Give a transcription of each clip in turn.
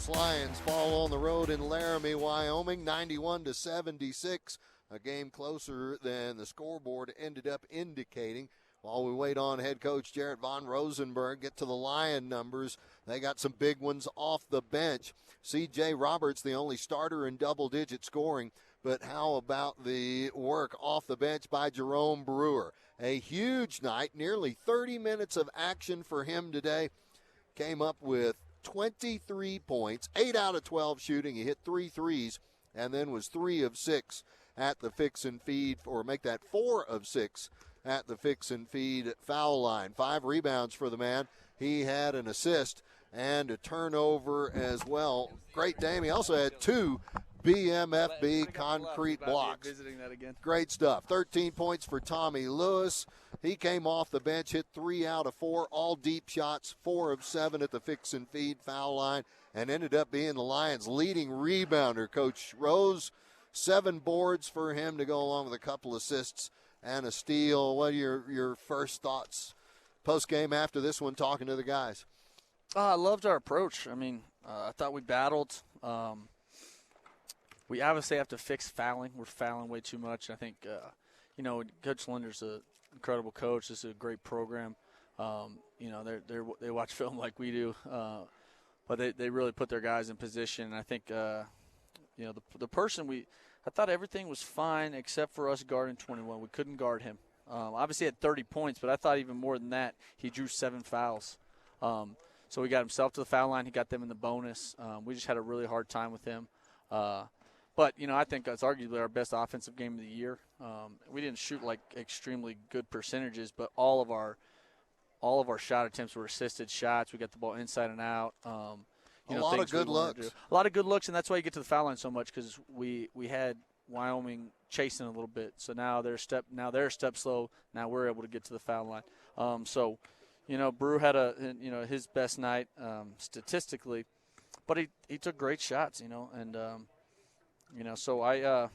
Los Lions fall on the road in Laramie, Wyoming, 91-76. A game closer than the scoreboard ended up indicating. While we wait on head coach Jarrett Von Rosenberg, get to the Lion numbers. They got some big ones off the bench. C.J. Roberts, the only starter in double-digit scoring. But how about the work off the bench by Jerome Brewer? A huge night, nearly 30 minutes of action for him today. Came up with 23 points, 8 out of 12 shooting. He hit 3 threes and then was 3 of 6 at the fix and feed, or make that 4 of 6 at the fix and feed foul line. 5 rebounds for the man. He had an assist and a turnover as well. Great game. He also had 2 BMFB concrete blocks. Great stuff. 13 points for Tommy Lewis. He came off the bench, hit 3 out of 4, all deep shots, 4 of 7 at the fix and feed foul line, and ended up being the Lions' leading rebounder. Coach Rose, 7 boards for him to go along with a couple assists and a steal. What are your first thoughts post-game after this one, talking to the guys? I loved our approach. I mean, I thought we battled. We obviously have to fix fouling. We're fouling way too much. I think, Coach Linder's an incredible coach. This is a great program. They watch film like we do, but they really put their guys in position. I think, the person I thought everything was fine except for us guarding 21. We couldn't guard him. Obviously, he had 30 points, but I thought even more than that, he drew 7 fouls. So he got himself to the foul line. He got them in the bonus. We just had a really hard time with him. But, I think it's arguably our best offensive game of the year. We didn't shoot like extremely good percentages, but all of our shot attempts were assisted shots. We got the ball inside and out. A lot of good looks. A lot of good looks, and that's why you get to the foul line so much, because we had Wyoming chasing a little bit. So now they're a step slow. Now we're able to get to the foul line. Brew had his best night statistically, but he took great shots, and so I,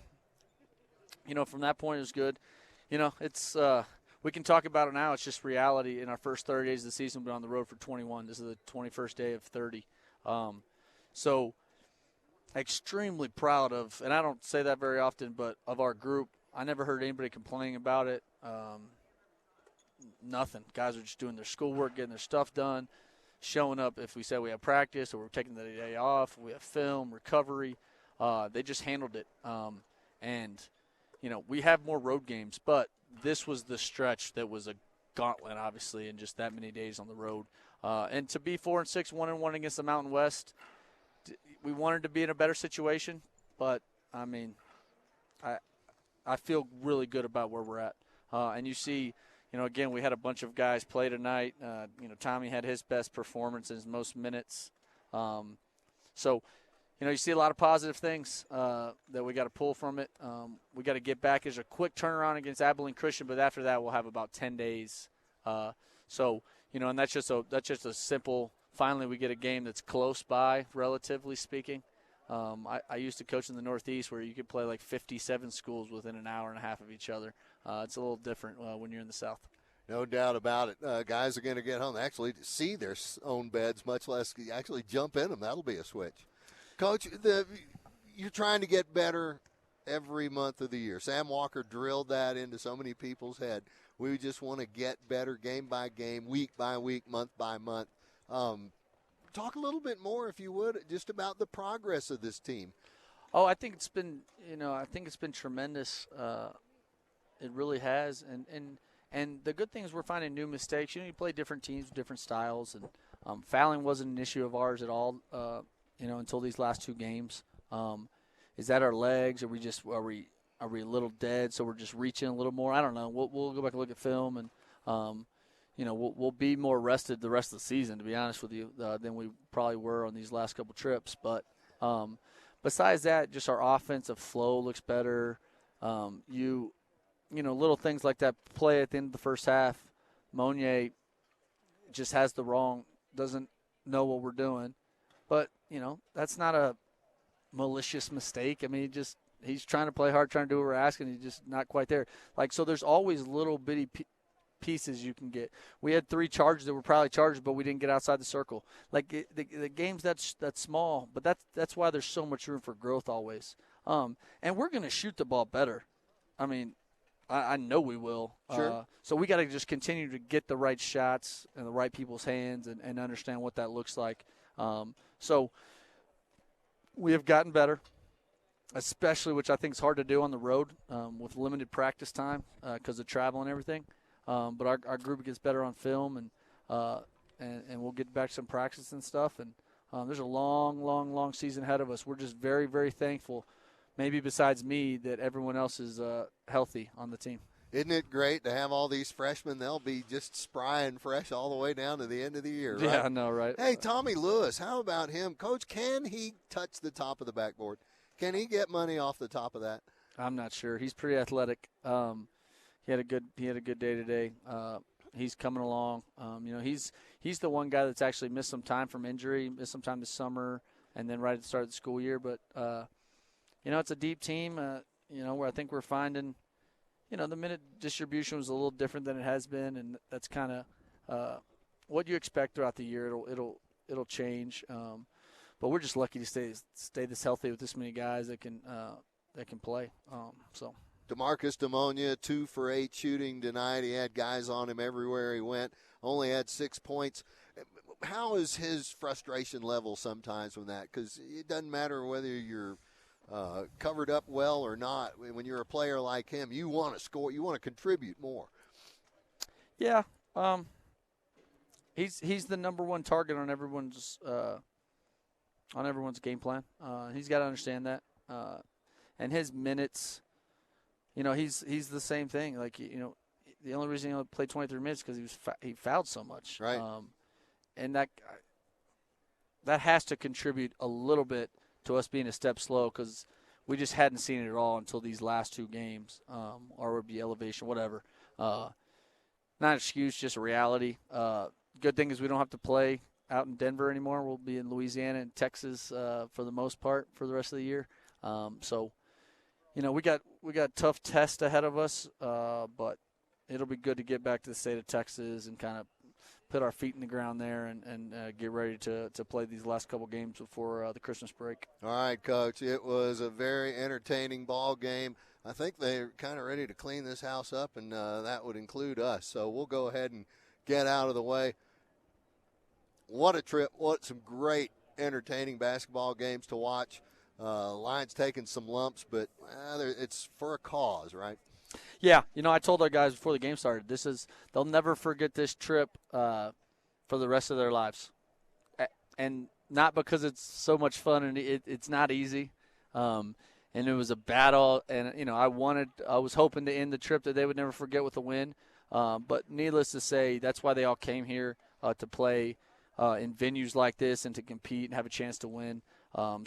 from that point it was good. It's we can talk about it now. It's just reality. In our first 30 days of the season, we've been on the road for 21. This is the 21st day of 30. So extremely proud of, and I don't say that very often, but of our group. I never heard anybody complaining about it. Nothing. Guys are just doing their schoolwork, getting their stuff done, showing up if we said we have practice or we're taking the day off, we have film, recovery. They just handled it. We have more road games, but this was the stretch that was a gauntlet, obviously, in just that many days on the road. And to be 4-6, 1-1 against the Mountain West, we wanted to be in a better situation, but, I mean, I feel really good about where we're at. And you see, again, we had a bunch of guys play tonight. Tommy had his best performance in his most minutes. You see a lot of positive things that we got to pull from it. We got to get back. There's a quick turnaround against Abilene Christian, but after that we'll have about 10 days. And that's just a simple. Finally, we get a game that's close by, relatively speaking. I used to coach in the Northeast where you could play like 57 schools within an hour and a half of each other. It's a little different when you're in the South. No doubt about it. Guys are going to get home actually to see their own beds, much less actually jump in them. That'll be a switch. Coach, you're trying to get better every month of the year. Sam Walker drilled that into so many people's head. We just want to get better game by game, week by week, month by month. Talk a little bit more, if you would, just about the progress of this team. Oh, I think it's been, tremendous. It really has. And the good thing is we're finding new mistakes. You play different teams, different styles, and fouling wasn't an issue of ours at all. Until these last 2 games. Is that our legs? Are we a little dead? So we're just reaching a little more. I don't know. We'll go back and look at film, and we'll be more rested the rest of the season, to be honest with you, than we probably were on these last couple trips. But besides that, just our offensive flow looks better. Little things like that play at the end of the first half. Monier just has doesn't know what we're doing. But, that's not a malicious mistake. I mean, he's trying to play hard, trying to do what we're asking. He's just not quite there. So there's always little bitty pieces you can get. We had 3 charges that were probably charges, but we didn't get outside the circle. Like the games that's small, but that's why there's so much room for growth always. And we're going to shoot the ball better. I mean, I know we will. Sure. So we got to just continue to get the right shots in the right people's hands and understand what that looks like. So we have gotten better, especially, which I think is hard to do on the road with limited practice time because of travel and everything. But our group gets better on film, and we'll get back to some practice and stuff. And there's a long season ahead of us. We're just very, very thankful, maybe besides me, that everyone else is healthy on the team. Isn't it great to have all these freshmen? They'll be just spry and fresh all the way down to the end of the year, right? Yeah, I know, right? Hey, Tommy Lewis, how about him? Coach, can he touch the top of the backboard? Can he get money off the top of that? I'm not sure. He's pretty athletic. He had a good day today. He's coming along. He's the one guy that's actually missed some time from injury, missed some time this summer, and then right at the start of the school year. But it's a deep team. Where I think we're finding, the minute distribution was a little different than it has been, and that's kind of what you expect throughout the year. It'll change. But we're just lucky to stay this healthy with this many guys that can play. DeMarcus Demonia, 2 for 8 shooting tonight. He had guys on him everywhere he went. Only had 6 points. How is his frustration level sometimes from that? Because it doesn't matter whether you're covered up well or not. When you're a player like him, you want to score. You want to contribute more. Yeah. He's the number one target on everyone's game plan. He's got to understand that. And his minutes, he's the same thing. Like, the only reason he only played 23 minutes because he fouled so much. Right. And that has to contribute a little bit to us being a step slow because we just hadn't seen it at all until these last 2 games, or it would be elevation, whatever. Not an excuse, just a reality. Good thing is we don't have to play out in Denver anymore. We'll be in Louisiana and Texas for the most part for the rest of the year. We got tough tests ahead of us, but it'll be good to get back to the state of Texas and kind of put our feet in the ground there and get ready to play these last couple games before the Christmas break. All right, Coach. It was a very entertaining ball game. I think they're kind of ready to clean this house up, and that would include us. So we'll go ahead and get out of the way. What a trip. What some great, entertaining basketball games to watch. Lions taking some lumps, but it's for a cause, right? Yeah, I told our guys before the game started, they'll never forget this trip for the rest of their lives. And not because it's so much fun and it's not easy. And it was a battle, and I was hoping to end the trip that they would never forget with a win. But needless to say, that's why they all came here to play in venues like this and to compete and have a chance to win. All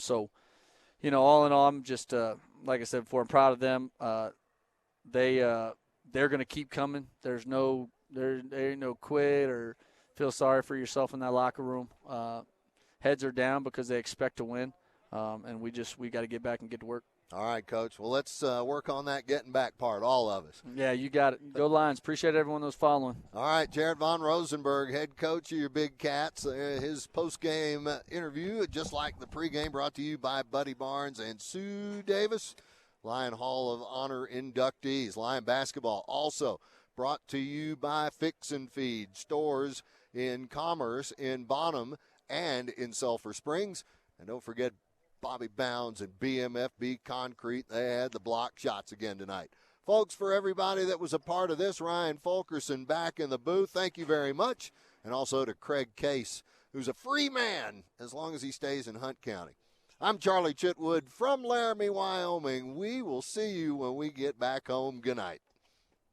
in all, I'm just like I said before, I'm proud of them. They're going to keep coming. There ain't no quit or feel sorry for yourself in that locker room. Heads are down because they expect to win, and we got to get back and get to work. All right, Coach. Well, let's work on that getting back part, all of us. Yeah, you got it. Go Lions. Appreciate everyone that was following. All right, Jared Von Rosenberg, head coach of your Big Cats. His post-game interview, just like the pregame, brought to you by Buddy Barnes and Sue Davis, Lion Hall of Honor inductees. Lion basketball also brought to you by Fix and Feed, stores in Commerce, in Bonham, and in Sulphur Springs. And don't forget Bobby Bounds and BMFB Concrete. They had the block shots again tonight. Folks, for everybody that was a part of this, Ryan Fulkerson back in the booth, thank you very much. And also to Craig Case, who's a free man as long as he stays in Hunt County. I'm Charlie Chitwood from Laramie, Wyoming. We will see you when we get back home. Good night.